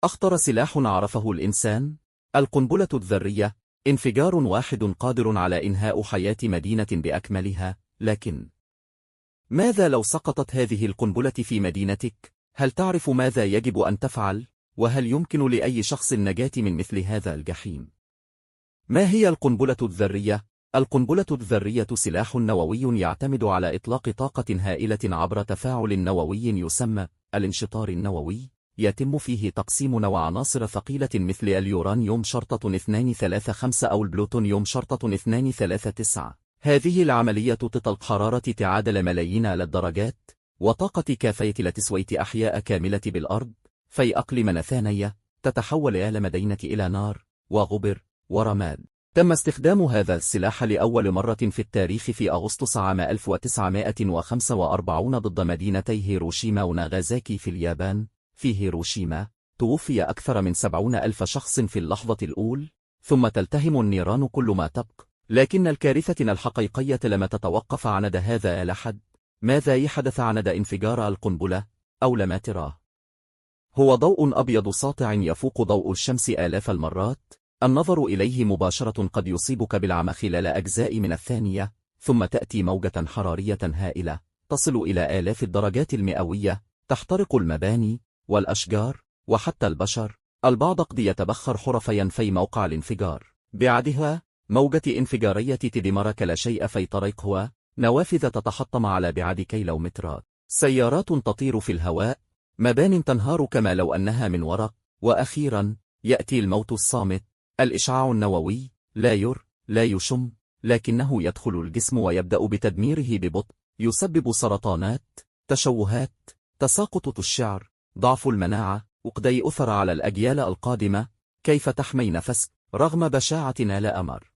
أخطر سلاح عرفه الإنسان؟ القنبلة الذرية، انفجار واحد قادر على إنهاء حياة مدينة بأكملها، لكن ماذا لو سقطت هذه القنبلة في مدينتك؟ هل تعرف ماذا يجب أن تفعل؟ وهل يمكن لأي شخص النجاة من مثل هذا الجحيم؟ ما هي القنبلة الذرية؟ القنبلة الذرية سلاح نووي يعتمد على إطلاق طاقة هائلة عبر تفاعل نووي يسمى الانشطار النووي، يتم فيه تقسيم نوى عناصر ثقيلة مثل اليورانيوم شرطة 235 أو البلوتونيوم شرطة 239. هذه العملية تطلق حرارة تعادل ملايين الدرجات، وطاقة كافية لتسوية أحياء كاملة بالأرض، في أقلمنا ثانية تتحول المدينة إلى نار وغبر ورماد. تم استخدام هذا السلاح لأول مرة في التاريخ في أغسطس عام 1945 ضد مدينتي هيروشيما وناغازاكي في اليابان. في هيروشيما توفي أكثر من 70,000 شخص في اللحظة الأولى، ثم تلتهم النيران كل ما تبقى. لكن الكارثة الحقيقية لم تتوقف عند هذا الحد. ماذا حدث عند انفجار القنبلة؟ أو لما تراه هو ضوء أبيض ساطع يفوق ضوء الشمس آلاف المرات. النظر إليه مباشرة قد يصيبك بالعمى خلال أجزاء من الثانية، ثم تأتي موجة حرارية هائلة تصل إلى آلاف الدرجات المئوية، تحترق المباني والأشجار وحتى البشر. البعض قد يتبخر حرفيا في موقع الانفجار. بعدها موجة انفجارية تدمرك لا شيء في طريقها، نوافذ تتحطم على بعد كيلومترات، سيارات تطير في الهواء، مبان تنهار كما لو أنها من ورق، وأخيرا يأتي الموت الصامت. الإشعاع النووي لا يشم، لكنه يدخل الجسم ويبدأ بتدميره ببطء، يسبب سرطانات، تشوهات، تساقط الشعر، ضعف المناعة، وقد أثر على الأجيال القادمة. كيف تحمي نفسك رغم بشاعة لا أمر؟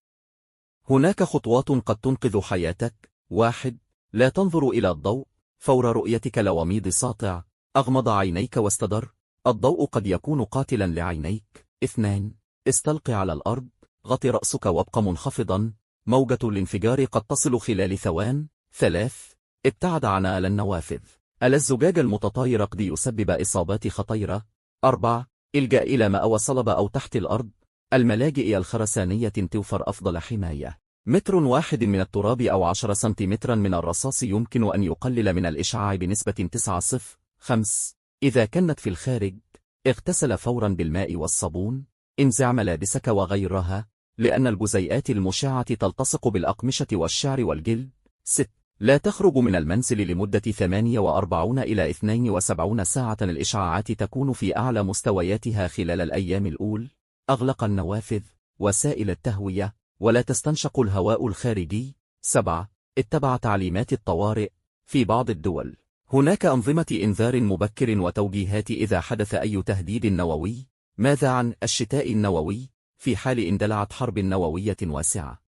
هناك خطوات قد تنقذ حياتك. 1. لا تنظر إلى الضوء فور رؤيتك لوميض ساطع، أغمض عينيك واستدر، الضوء قد يكون قاتلا لعينيك. 2. استلقي على الأرض، غطي رأسك وابق منخفضا، موجة الانفجار قد تصل خلال ثوان. 3. ابتعد عن النوافذ، الزجاج المتطاير قد يسبب إصابات خطيرة. 4. الجأ إلى مأوى صلب أو تحت الأرض، الملاجئ الخرسانية توفر أفضل حماية. متر واحد من التراب أو 10 سنتيمترا من الرصاص يمكن أن يقلل من الإشعاع بنسبة 9.5. إذا كانت في الخارج، اغتسل فورا بالماء والصابون، انزع ملابسك وغيرها، لأن الجزيئات المشعة تلتصق بالأقمشة والشعر والجلد. 6. لا تخرج من المنزل لمدة 48 إلى 72 ساعة، الإشعاعات تكون في أعلى مستوياتها خلال الأيام الأولى. أغلق النوافذ، وسائل التهوية، ولا تستنشق الهواء الخارجي. 7. اتبع تعليمات الطوارئ. في بعض الدول هناك أنظمة إنذار مبكر وتوجيهات إذا حدث أي تهديد نووي. ماذا عن الشتاء النووي؟ في حال اندلعت حرب نووية واسعة،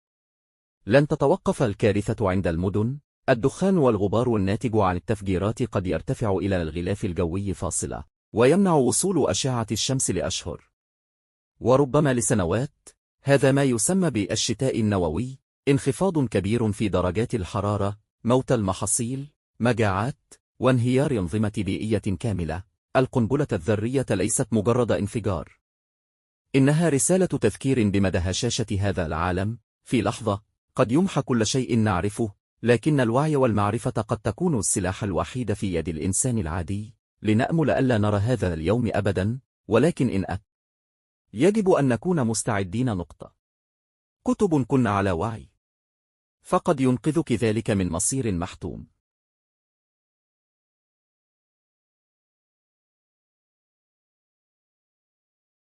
لن تتوقف الكارثة عند المدن. الدخان والغبار الناتج عن التفجيرات قد يرتفع إلى الغلاف الجوي فاصلة، ويمنع وصول أشعة الشمس لأشهر وربما لسنوات. هذا ما يسمى بالشتاء النووي. انخفاض كبير في درجات الحرارة، موت المحاصيل، مجاعات، وانهيار أنظمة بيئية كاملة. القنبلة الذرية ليست مجرد انفجار، إنها رسالة تذكير بمدى هشاشة هذا العالم. في لحظة قد يمحى كل شيء نعرفه، لكن الوعي والمعرفة قد تكون السلاح الوحيد في يد الإنسان العادي. لنأمل ألا نرى هذا اليوم أبدا، ولكن إن يجب أن نكون مستعدين. نقطة. كتب كن على وعي، فقد ينقذك ذلك من مصير محتوم.